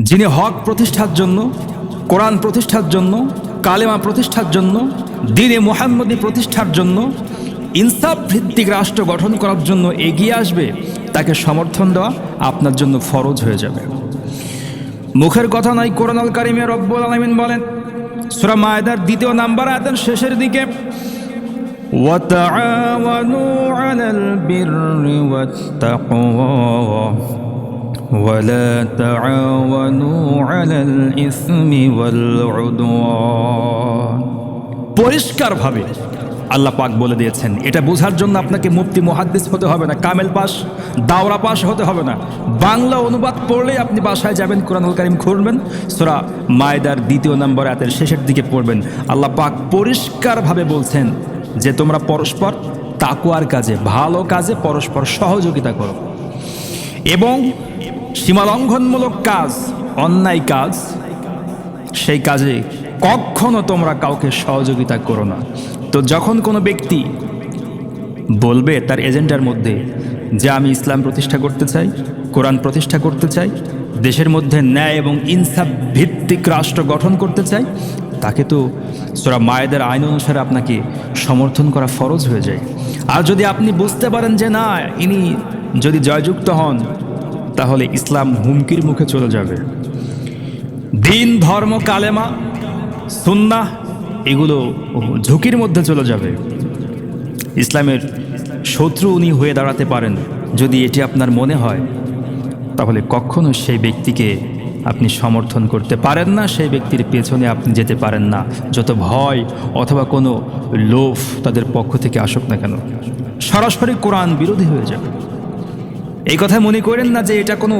যিনি হক প্রতিষ্ঠার জন্য, কোরআন প্রতিষ্ঠার জন্য, কালেমা প্রতিষ্ঠার জন্য, দ্বীনে মুহাম্মদী প্রতিষ্ঠার জন্য, ইনসাফ ভিত্তিক রাষ্ট্র গঠন করার জন্য এগিয়ে আসবে, তাকে সমর্থন দেওয়া আপনার জন্য ফরজ হয়ে যাবে। মুখের কথা নয়, কোরআন আল কারিমে রব্বুল আলামিন বলেন সূরা মায়েদার 2 নম্বর আয়াতের শেষের দিকে, ওয়াতাআওয়ানু আলাল বিররি ওয়াত্তাকওয়া ওয়ালা তাআওয়ানু আলাল ইসমি ওয়াল উদওয়ান। পরিষ্কারভাবে আল্লাহ পাক বলে দিয়েছেন। এটা বোঝার জন্য আপনাকে মুফতি মুহাদ্দিস হতে হবে না, কামেল পাস, দাওরা পাস হতে হবে না। বাংলা অনুবাদ পড়লেই আপনি বাসায় যাবেন, কোরআনুল কারীম খুলবেন, সূরা মায়েদার 2 নম্বর আয়াতের শেষের দিকে পড়বেন। আল্লাহ পাক পরিষ্কারভাবে বলছেন যে তোমরা পরস্পর তাকওয়ার কাজে, ভালো কাজে পরস্পর সহযোগিতা করো, এবং সীমালঙ্ঘনমূলক কাজ, অন্যায় কাজ, সেই কাজে কখনো তোমরা কাউকে সহযোগিতা করো না। তো যখন কোনো ব্যক্তি বলবে তার এজেন্ডার মধ্যে যে আমি ইসলাম প্রতিষ্ঠা করতে চাই, কোরআন প্রতিষ্ঠা করতে চাই, দেশের মধ্যে ন্যায় এবং ইনসাফ ভিত্তিক রাষ্ট্র গঠন করতে চাই, তাকে তো সূরা মায়েদার আইন অনুসারে আপনাকে সমর্থন করা ফরজ হয়ে যায়। আর যদি আপনি বুঝতে পারেন যে না, ইনি যদি জয়যুক্ত হন তাহলে ইসলাম হুমকির মুখে চলে যাবে, দিন, ধর্ম, কালেমা, সুন্নাহ এগুলো ঝুঁকির মধ্যে চলে যাবে, ইসলামের শত্রু উনি হয়ে দাঁড়াতে পারেন, যদি এটি আপনার মনে হয়, তাহলে কখনো সেই ব্যক্তিকে আপনি সমর্থন করতে পারেন না, সেই ব্যক্তির পেছনে আপনি যেতে পারেন না, যত ভয় অথবা কোনো লোভ তাদের পক্ষ থেকে আসুক না কেন, সরাসরি কোরআন বিরোধী হয়ে যাবে। এই কথা মনে করেন না যে এটা কোনো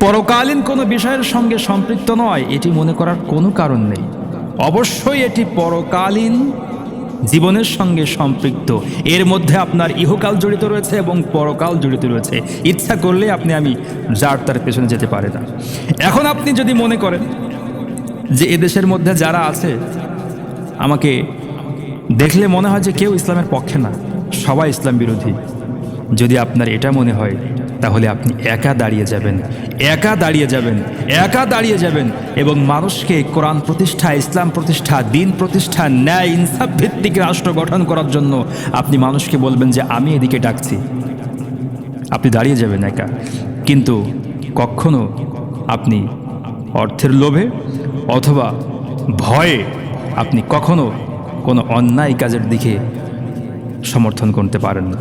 পরকালীন কোনো বিষয়ের সঙ্গে সম্পৃক্ত নয়, এটি মনে করার কোনো কারণ নেই। অবশ্যই এটি পরকালীন জীবনের সঙ্গে সম্পৃক্ত, এর মধ্যে আপনার ইহকাল জড়িত রয়েছে এবং পরকাল জড়িত রয়েছে। ইচ্ছা করলে আমি যার তার পেছনে যেতে পারে না। এখন আপনি যদি মনে করেন যে এদেশের মধ্যে যারা আছে আমাকে দেখলে মনে হয় যে কেউ ইসলামের পক্ষে না, সবাই ইসলাম বিরোধী, যদি আপনার এটা মনে হয়, তাহলে আপনি একা দাঁড়িয়ে যাবেন, একা দাঁড়িয়ে যাবেন, একা দাঁড়িয়ে যাবেন এবং মানুষকে কোরআন প্রতিষ্ঠা, ইসলাম প্রতিষ্ঠা, দিন প্রতিষ্ঠা, ন্যায় ইনসাফ ভিত্তিক রাষ্ট্র গঠন করার জন্য আপনি মানুষকে বলবেন যে আমি এদিকে ডাকছি। আপনি দাঁড়িয়ে যাবেন একা, কিন্তু কখনো আপনি অর্থের লোভে অথবা ভয়ে আপনি কখনো কোনো অন্যায় কাজের দিকে সমর্থন করতে পারেন না।